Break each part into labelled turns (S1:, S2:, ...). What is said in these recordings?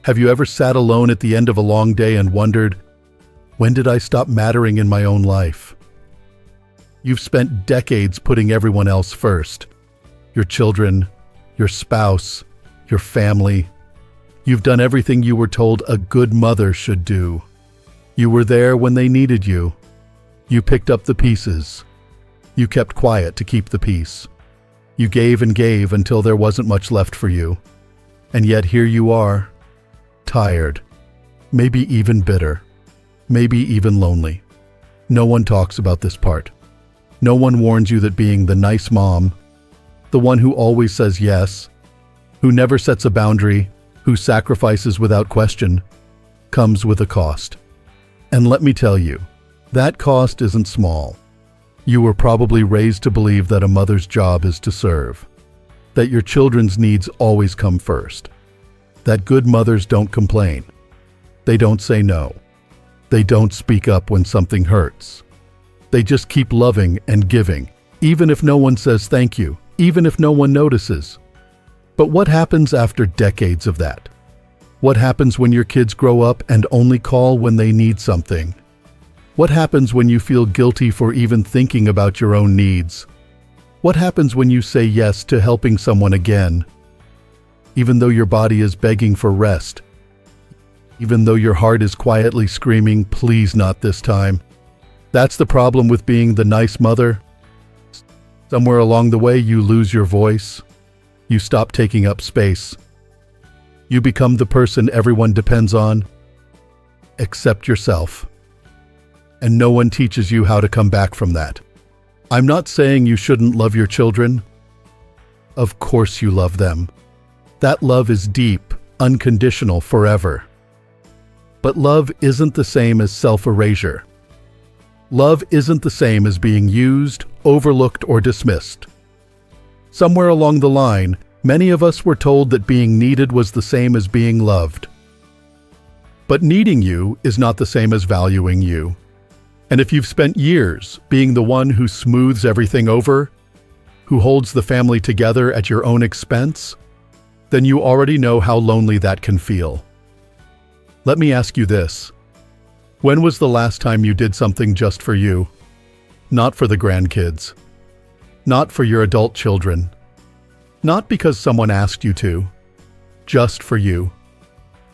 S1: Have you ever sat alone at the end of a long day and wondered, when did I stop mattering in my own life? You've spent decades putting everyone else first. Your children, your spouse, your family. You've done everything you were told a good mother should do. You were there when they needed you. You picked up the pieces. You kept quiet to keep the peace. You gave and gave until there wasn't much left for you. And yet here you are, tired, maybe even bitter, maybe even lonely. No one talks about this part. No one warns you that being the nice mom, the one who always says yes, who never sets a boundary, who sacrifices without question, comes with a cost. And let me tell you, that cost isn't small. You were probably raised to believe that a mother's job is to serve, that your children's needs always come first, that good mothers don't complain, they don't say no, they don't speak up when something hurts. They just keep loving and giving, even if no one says thank you, even if no one notices. But what happens after decades of that? What happens when your kids grow up and only call when they need something? What happens when you feel guilty for even thinking about your own needs? What happens when you say yes to helping someone again, even though your body is begging for rest, even though your heart is quietly screaming, please not this time? That's the problem with being the nice mother. Somewhere along the way, you lose your voice. You stop taking up space. You become the person everyone depends on, except yourself. And no one teaches you how to come back from that. I'm not saying you shouldn't love your children. Of course you love them. That love is deep, unconditional, forever. But love isn't the same as self-erasure. Love isn't the same as being used, overlooked, or dismissed. Somewhere along the line, many of us were told that being needed was the same as being loved. But needing you is not the same as valuing you. And if you've spent years being the one who smooths everything over, who holds the family together at your own expense, then you already know how lonely that can feel. Let me ask you this. When was the last time you did something just for you? Not for the grandkids. Not for your adult children. Not because someone asked you to. Just for you.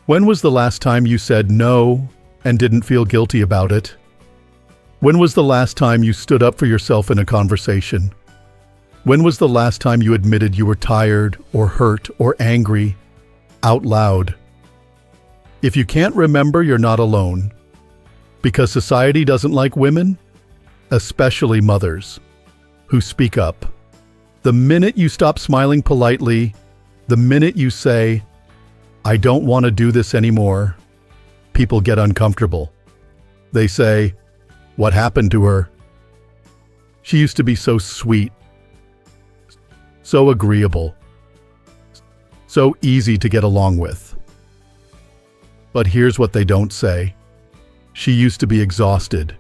S1: When was the last time you said no and didn't feel guilty about it? When was the last time you stood up for yourself in a conversation? When was the last time you admitted you were tired or hurt or angry out loud? If you can't remember, you're not alone. Because society doesn't like women, especially mothers, who speak up. The minute you stop smiling politely, the minute you say, I don't want to do this anymore, people get uncomfortable. They say, what happened to her? She used to be so sweet, so agreeable, so easy to get along with. But here's what they don't say. She used to be exhausted.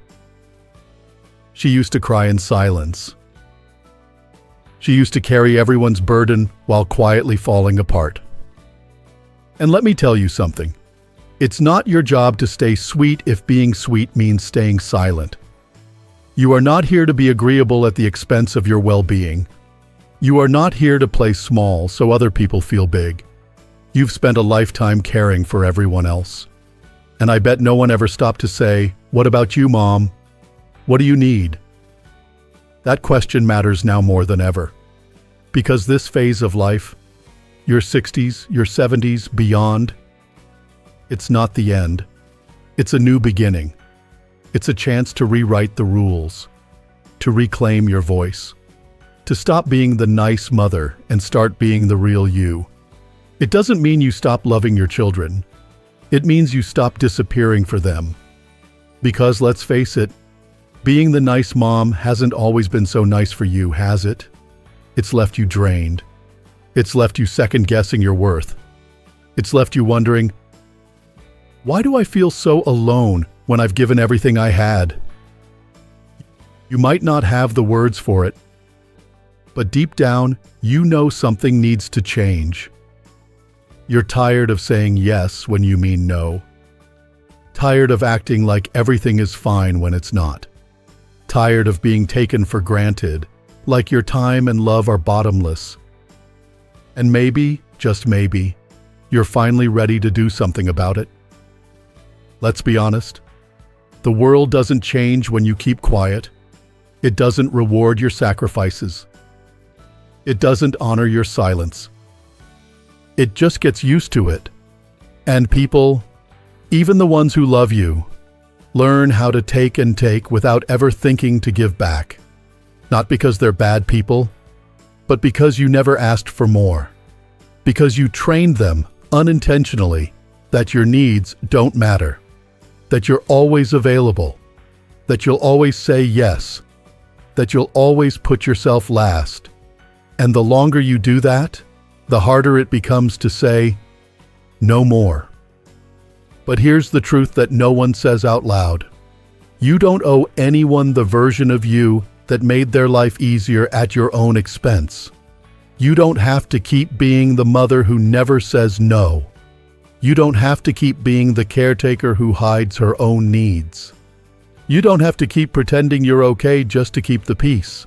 S1: She used to cry in silence. She used to carry everyone's burden while quietly falling apart. And let me tell you something. It's not your job to stay sweet if being sweet means staying silent. You are not here to be agreeable at the expense of your well-being. You are not here to play small so other people feel big. You've spent a lifetime caring for everyone else. And I bet no one ever stopped to say, what about you, Mom? What do you need? That question matters now more than ever. Because this phase of life, your 60s, your 70s, beyond, it's not the end. It's a new beginning. It's a chance to rewrite the rules, to reclaim your voice, to stop being the nice mother and start being the real you. It doesn't mean you stop loving your children. It means you stop disappearing for them. Because let's face it, being the nice mom hasn't always been so nice for you, has it? It's left you drained. It's left you second-guessing your worth. It's left you wondering, why do I feel so alone when I've given everything I had? You might not have the words for it, but deep down, you know something needs to change. You're tired of saying yes when you mean no. Tired of acting like everything is fine when it's not. Tired of being taken for granted, like your time and love are bottomless. And maybe, just maybe, you're finally ready to do something about it. Let's be honest. The world doesn't change when you keep quiet. It doesn't reward your sacrifices. It doesn't honor your silence. It just gets used to it. And people, even the ones who love you, learn how to take and take without ever thinking to give back. Not because they're bad people, but because you never asked for more. Because you trained them unintentionally that your needs don't matter. That you're always available. That you'll always say yes. That you'll always put yourself last. And the longer you do that, the harder it becomes to say, no more. But here's the truth that no one says out loud. You don't owe anyone the version of you that made their life easier at your own expense. You don't have to keep being the mother who never says no. You don't have to keep being the caretaker who hides her own needs. You don't have to keep pretending you're okay just to keep the peace.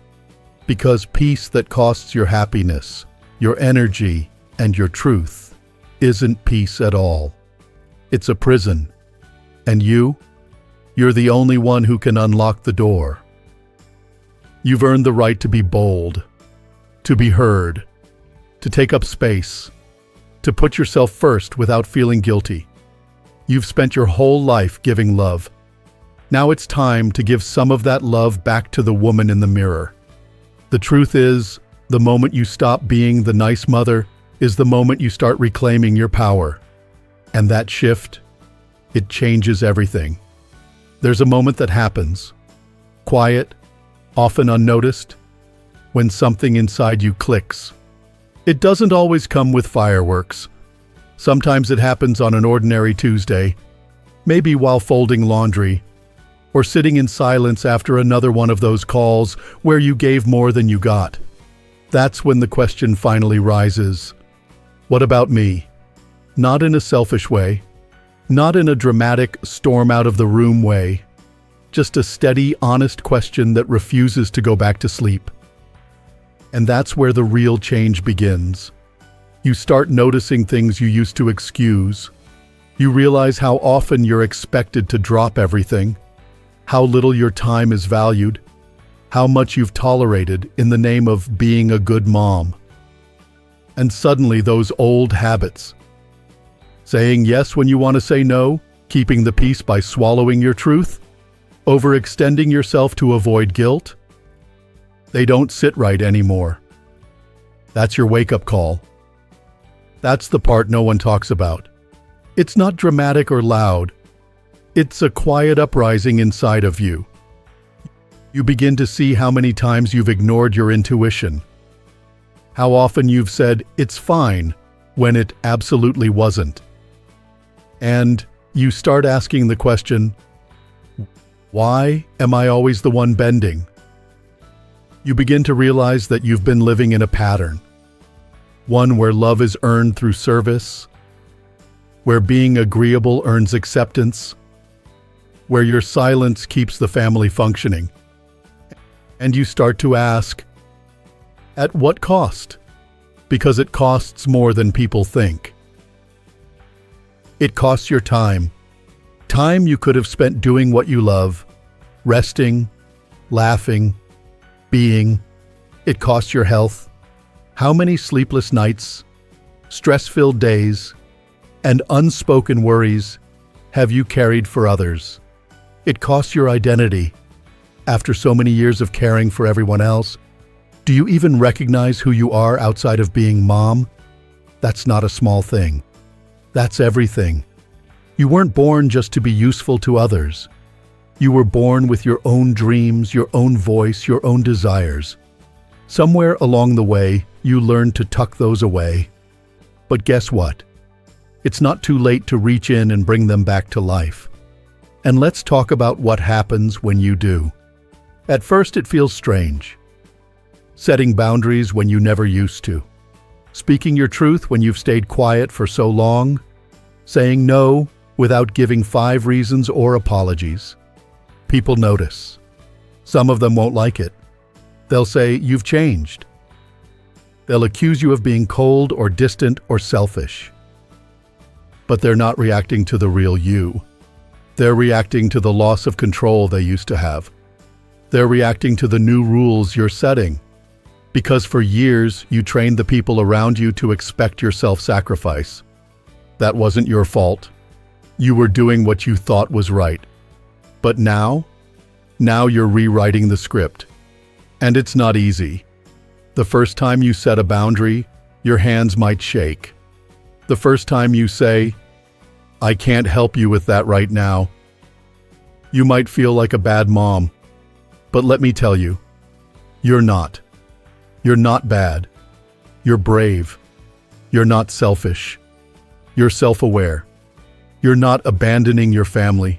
S1: Because peace that costs your happiness, your energy, and your truth isn't peace at all. It's a prison. And you're the only one who can unlock the door. You've earned the right to be bold, to be heard, to take up space, to put yourself first without feeling guilty. You've spent your whole life giving love. Now it's time to give some of that love back to the woman in the mirror. The truth is, the moment you stop being the nice mother is the moment you start reclaiming your power. And that shift, it changes everything. There's a moment that happens, quiet, often unnoticed, when something inside you clicks. It doesn't always come with fireworks. Sometimes it happens on an ordinary Tuesday, maybe while folding laundry, or sitting in silence after another one of those calls where you gave more than you got. That's when the question finally rises. What about me? Not in a selfish way, not in a dramatic storm out of the room way, just a steady, honest question that refuses to go back to sleep. And that's where the real change begins. You start noticing things you used to excuse. You realize how often you're expected to drop everything, how little your time is valued, how much you've tolerated in the name of being a good mom. And suddenly those old habits, saying yes when you want to say no, keeping the peace by swallowing your truth, overextending yourself to avoid guilt, they don't sit right anymore. That's your wake-up call. That's the part no one talks about. It's not dramatic or loud. It's a quiet uprising inside of you. You begin to see how many times you've ignored your intuition. How often you've said, "It's fine," when it absolutely wasn't. And you start asking the question, why am I always the one bending? You begin to realize that you've been living in a pattern. One where love is earned through service, where being agreeable earns acceptance, where your silence keeps the family functioning. And you start to ask, at what cost? Because it costs more than people think. It costs your time. Time you could have spent doing what you love, resting, laughing, being. It costs your health. How many sleepless nights, stress-filled days, and unspoken worries have you carried for others? It costs your identity. After so many years of caring for everyone else, do you even recognize who you are outside of being mom? That's not a small thing. That's everything. You weren't born just to be useful to others. You were born with your own dreams, your own voice, your own desires. Somewhere along the way, you learned to tuck those away. But guess what? It's not too late to reach in and bring them back to life. And let's talk about what happens when you do. At first, it feels strange. Setting boundaries when you never used to. speaking your truth when you've stayed quiet for so long, saying no without giving 5 reasons or apologies. People notice. Some of them won't like it. They'll say, "You've changed." They'll accuse you of being cold or distant or selfish. But they're not reacting to the real you. They're reacting to the loss of control they used to have. They're reacting to the new rules you're setting. Because for years, you trained the people around you to expect your self-sacrifice. That wasn't your fault. You were doing what you thought was right. But now you're rewriting the script. And it's not easy. The first time you set a boundary, your hands might shake. The first time you say, "I can't help you with that right now," you might feel like a bad mom. But let me tell you, you're not. You're not bad. You're brave. You're not selfish. You're self-aware. You're not abandoning your family.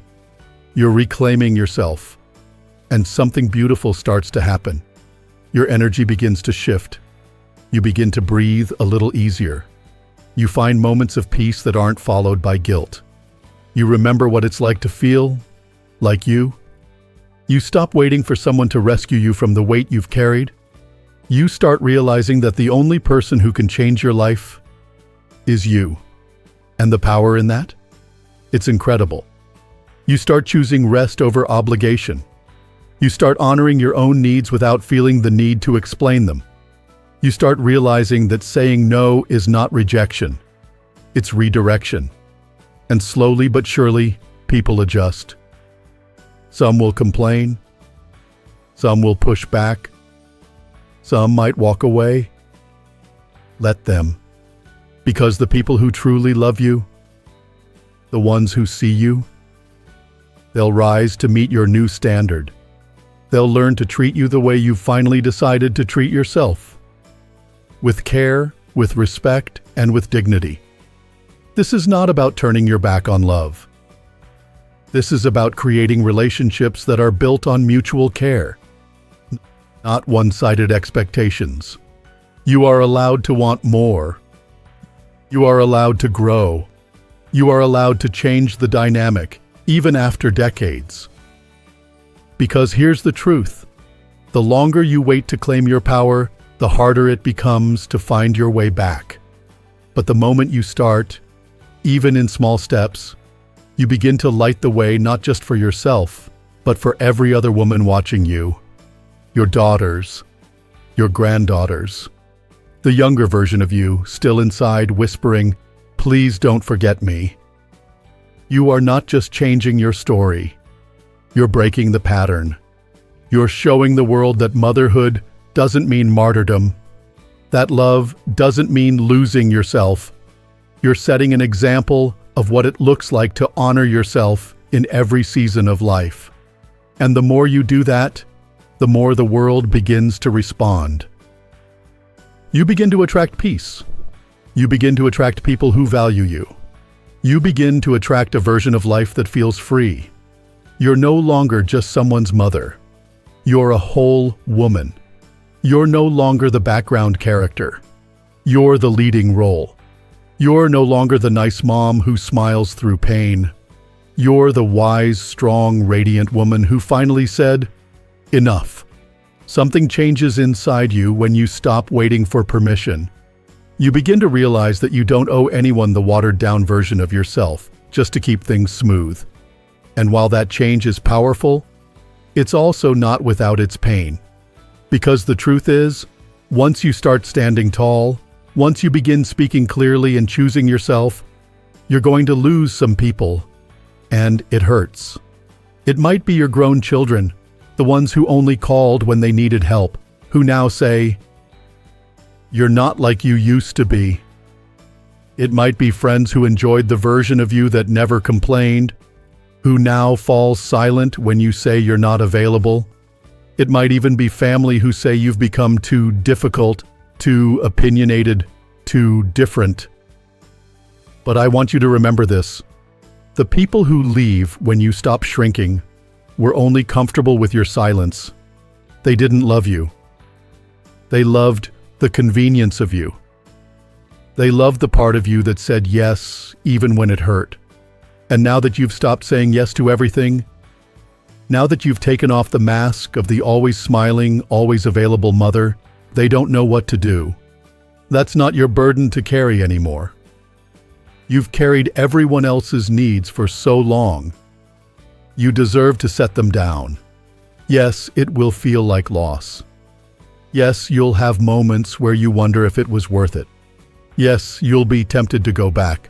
S1: You're reclaiming yourself. And something beautiful starts to happen. Your energy begins to shift. You begin to breathe a little easier. You find moments of peace that aren't followed by guilt. You remember what it's like to feel like you. You stop waiting for someone to rescue you from the weight you've carried. You start realizing that the only person who can change your life is you. And the power in that? It's incredible. You start choosing rest over obligation. You start honoring your own needs without feeling the need to explain them. You start realizing that saying no is not rejection. It's redirection. And slowly but surely, people adjust. Some will complain. Some will push back. Some might walk away. Let them. Because the people who truly love you, the ones who see you, they'll rise to meet your new standard. They'll learn to treat you the way you've finally decided to treat yourself. With care, with respect, and with dignity. This is not about turning your back on love. This is about creating relationships that are built on mutual care, not one-sided expectations. You are allowed to want more. You are allowed to grow. You are allowed to change the dynamic, even after decades. Because here's the truth. The longer you wait to claim your power, the harder it becomes to find your way back. But the moment you start, even in small steps, you begin to light the way not just for yourself, but for every other woman watching you. Your daughters, your granddaughters, the younger version of you still inside whispering, "Please don't forget me." You are not just changing your story. You're breaking the pattern. You're showing the world that motherhood doesn't mean martyrdom. That love doesn't mean losing yourself. You're setting an example of what it looks like to honor yourself in every season of life. And the more you do that, the more the world begins to respond. You begin to attract peace. You begin to attract people who value you. You begin to attract a version of life that feels free. You're no longer just someone's mother. You're a whole woman. You're no longer the background character. You're the leading role. You're no longer the nice mom who smiles through pain. You're the wise, strong, radiant woman who finally said, "Enough." Something changes inside you when you stop waiting for permission. You begin to realize that you don't owe anyone the watered-down version of yourself just to keep things smooth. And while that change is powerful, it's also not without its pain. Because the truth is, once you start standing tall, once you begin speaking clearly and choosing yourself, you're going to lose some people, and it hurts. It might be your grown children, the ones who only called when they needed help, who now say, "You're not like you used to be." It might be friends who enjoyed the version of you that never complained, who now falls silent when you say you're not available. It might even be family who say you've become too difficult, too opinionated, too different. But I want you to remember this. The people who leave when you stop shrinking were only comfortable with your silence. They didn't love you. They loved the convenience of you. They loved the part of you that said yes, even when it hurt. And now that you've stopped saying yes to everything, now that you've taken off the mask of the always smiling, always available mother, they don't know what to do. That's not your burden to carry anymore. You've carried everyone else's needs for so long. You deserve to set them down. Yes, it will feel like loss. Yes, you'll have moments where you wonder if it was worth it. Yes, you'll be tempted to go back.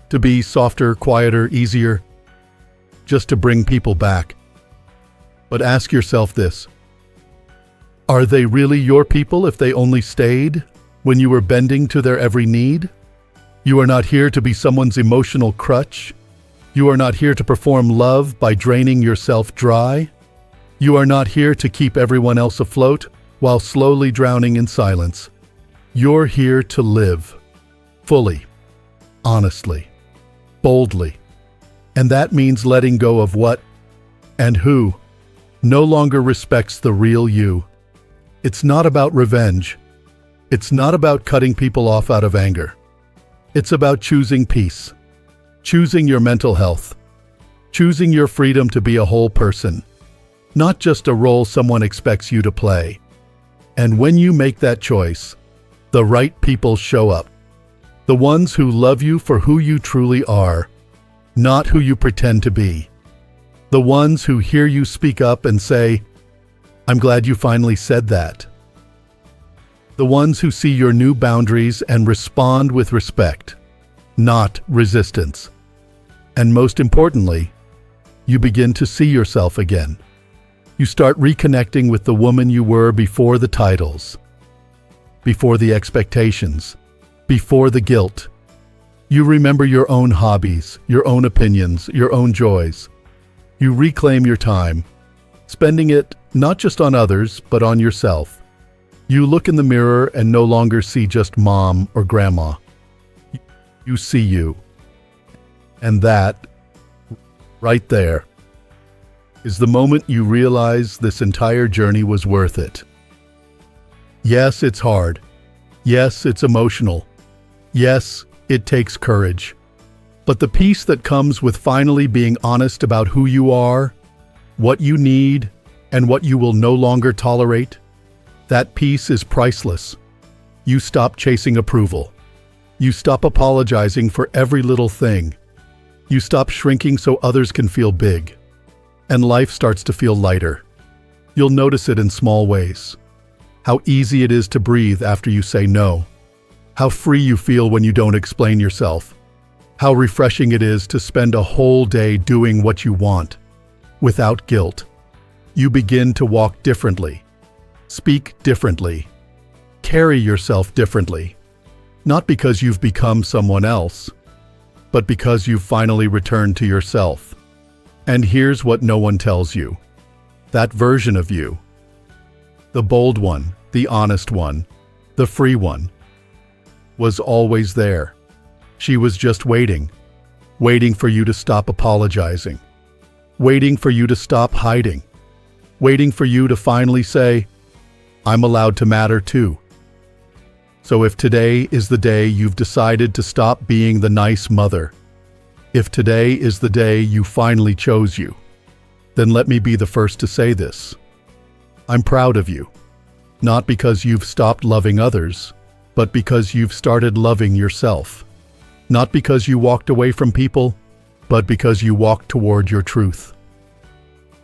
S1: To be softer, quieter, easier, just to bring people back. But ask yourself this: are they really your people if they only stayed when you were bending to their every need? You are not here to be someone's emotional crutch. You are not here to perform love by draining yourself dry. You are not here to keep everyone else afloat while slowly drowning in silence. You're here to live fully, honestly, boldly. And that means letting go of what and who no longer respects the real you. It's not about revenge. It's not about cutting people off out of anger. It's about choosing peace, choosing your mental health, choosing your freedom to be a whole person, not just a role someone expects you to play. And when you make that choice, the right people show up. The ones who love you for who you truly are, not who you pretend to be. The ones who hear you speak up and say, "I'm glad you finally said that." The ones who see your new boundaries and respond with respect, not resistance. And most importantly, you begin to see yourself again. You start reconnecting with the woman you were before the titles, before the expectations, before the guilt. You remember your own hobbies, your own opinions, your own joys. You reclaim your time, spending it not just on others, but on yourself. You look in the mirror and no longer see just mom or grandma. You see you. And that, right there, is the moment you realize this entire journey was worth it. Yes, it's hard. Yes, it's emotional. Yes, it takes courage. But the peace that comes with finally being honest about who you are, what you need, and what you will no longer tolerate, that peace is priceless. You stop chasing approval. You stop apologizing for every little thing. You stop shrinking so others can feel big. And life starts to feel lighter. You'll notice it in small ways. How easy it is to breathe after you say no. How free you feel when you don't explain yourself. How refreshing it is to spend a whole day doing what you want, without guilt. You begin to walk differently, speak differently, carry yourself differently. Not because you've become someone else, but because you've finally returned to yourself. And here's what no one tells you. That version of you, the bold one, the honest one, the free one, was always there. She was just waiting for you to stop apologizing, waiting for you to stop hiding, waiting for you to finally say, "I'm allowed to matter too." So if today is the day you've decided to stop being the nice mother, if today is the day you finally chose you, then let me be the first to say this. I'm proud of you, not because you've stopped loving others, but because you've started loving yourself. Not because you walked away from people, but because you walked toward your truth.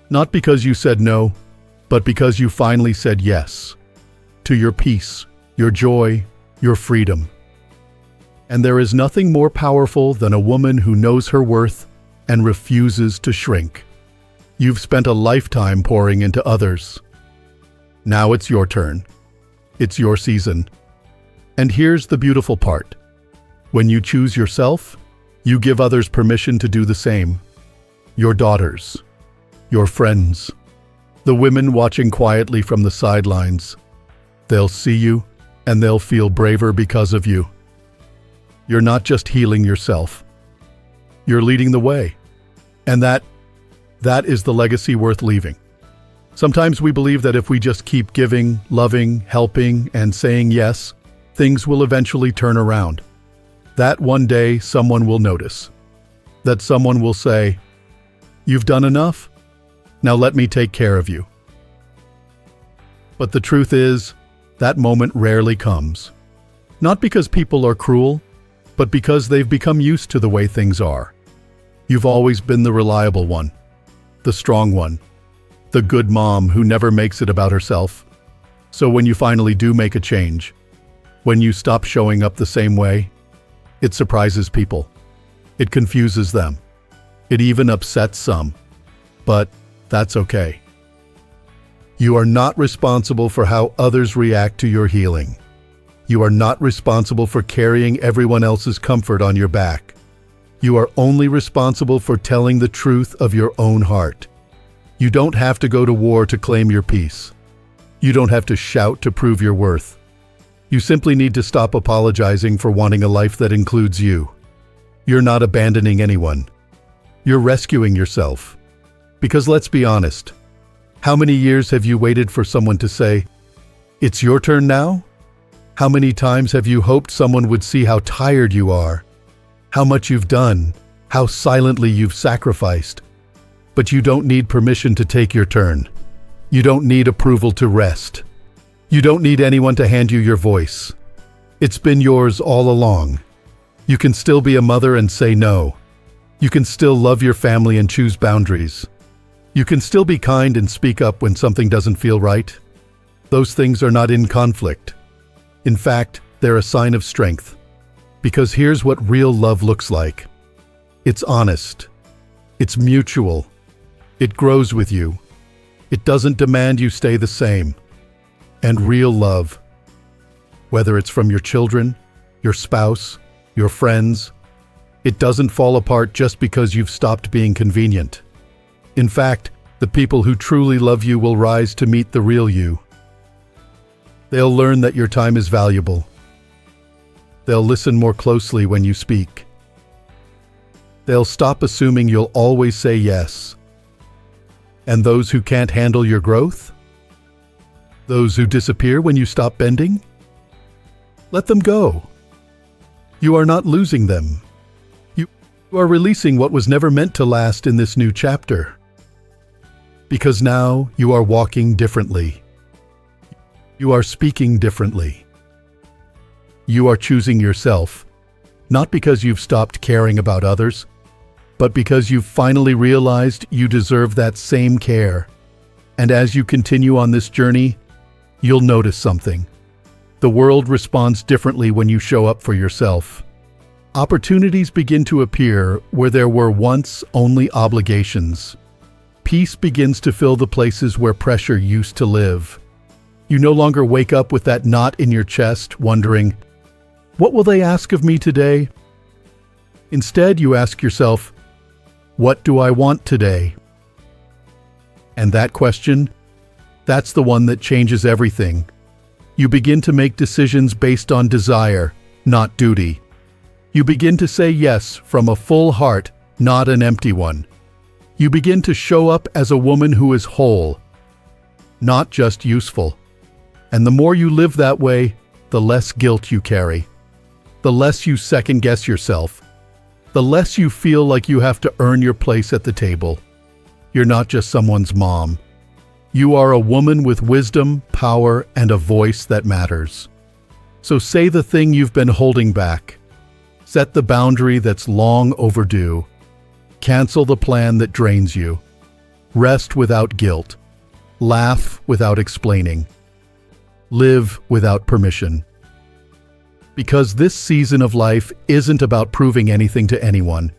S1: Not because you said no, but because you finally said yes to your peace, your joy, your freedom. And there is nothing more powerful than a woman who knows her worth and refuses to shrink. You've spent a lifetime pouring into others. Now it's your turn. It's your season. And here's the beautiful part. When you choose yourself, you give others permission to do the same. Your daughters, your friends, the women watching quietly from the sidelines. They'll see you, and they'll feel braver because of you. You're not just healing yourself. You're leading the way. And that is the legacy worth leaving. Sometimes we believe that if we just keep giving, loving, helping, and saying yes, things will eventually turn around. That one day someone will notice. That someone will say, "You've done enough? Now let me take care of you." But the truth is, that moment rarely comes. Not because people are cruel, but because they've become used to the way things are. You've always been the reliable one, the strong one, the good mom who never makes it about herself. So when you finally do make a change, when you stop showing up the same way, it surprises people. It confuses them. It even upsets some. But that's okay. You are not responsible for how others react to your healing. You are not responsible for carrying everyone else's comfort on your back. You are only responsible for telling the truth of your own heart. You don't have to go to war to claim your peace. You don't have to shout to prove your worth. You simply need to stop apologizing for wanting a life that includes you. You're not abandoning anyone. You're rescuing yourself. Because let's be honest, how many years have you waited for someone to say, "It's your turn now"? How many times have you hoped someone would see how tired you are, how much you've done, how silently you've sacrificed? But you don't need permission to take your turn. You don't need approval to rest. You don't need anyone to hand you your voice. It's been yours all along. You can still be a mother and say no. You can still love your family and choose boundaries. You can still be kind and speak up when something doesn't feel right. Those things are not in conflict. In fact, they're a sign of strength. Because here's what real love looks like. It's honest. It's mutual. It grows with you. It doesn't demand you stay the same. And real love, whether it's from your children, your spouse, your friends, it doesn't fall apart just because you've stopped being convenient. In fact, the people who truly love you will rise to meet the real you. They'll learn that your time is valuable. They'll listen more closely when you speak. They'll stop assuming you'll always say yes. And those who can't handle your growth? Those who disappear when you stop bending? Let them go. You are not losing them. You are releasing what was never meant to last in this new chapter. Because now you are walking differently. You are speaking differently. You are choosing yourself, not because you've stopped caring about others, but because you've finally realized you deserve that same care. And as you continue on this journey, you'll notice something. The world responds differently when you show up for yourself. Opportunities begin to appear where there were once only obligations. Peace begins to fill the places where pressure used to live. You no longer wake up with that knot in your chest, wondering, "What will they ask of me today?" Instead, you ask yourself, "What do I want today?" And that question, that's the one that changes everything. You begin to make decisions based on desire, not duty. You begin to say yes from a full heart, not an empty one. You begin to show up as a woman who is whole, not just useful. And the more you live that way, the less guilt you carry. The less you second-guess yourself. The less you feel like you have to earn your place at the table. You're not just someone's mom. You are a woman with wisdom, power, and a voice that matters. So say the thing you've been holding back. Set the boundary that's long overdue. Cancel the plan that drains you. Rest without guilt. Laugh without explaining. Live without permission. Because this season of life isn't about proving anything to anyone.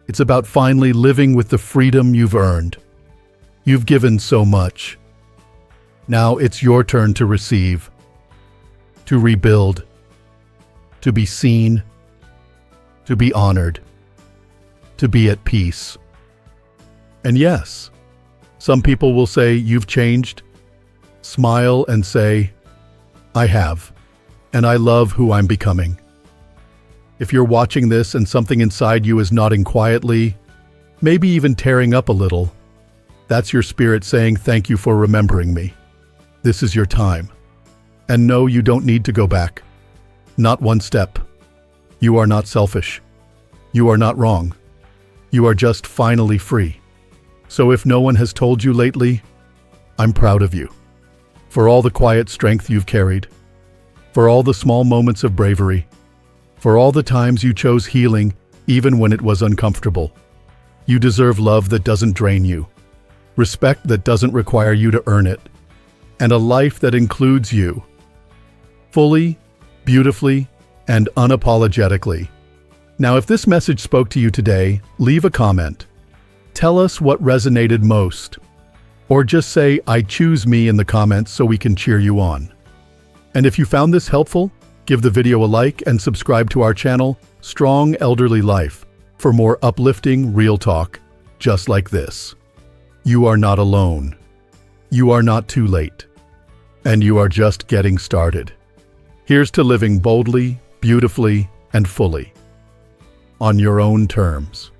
S1: It's about finally living with the freedom you've earned. You've given so much. Now it's your turn to receive, to rebuild, to be seen, to be honored, to be at peace. And yes, some people will say, "You've changed." Smile and say, "I have, and I love who I'm becoming." If you're watching this and something inside you is nodding quietly, maybe even tearing up a little, that's your spirit saying, "Thank you for remembering me. This is your time." And no, you don't need to go back. Not one step. You are not selfish. You are not wrong. You are just finally free. So if no one has told you lately, I'm proud of you. For all the quiet strength you've carried. For all the small moments of bravery. For all the times you chose healing even when it was uncomfortable. You deserve love that doesn't drain you. Respect that doesn't require you to earn it. And a life that includes you. Fully, beautifully, and unapologetically. Now, if this message spoke to you today, leave a comment. Tell us what resonated most. Or just say, "I choose me" in the comments so we can cheer you on. And if you found this helpful, give the video a like and subscribe to our channel, Strong Elderly Life, for more uplifting, real talk, just like this. You are not alone. You are not too late. And you are just getting started. Here's to living boldly, beautifully, and fully. On your own terms.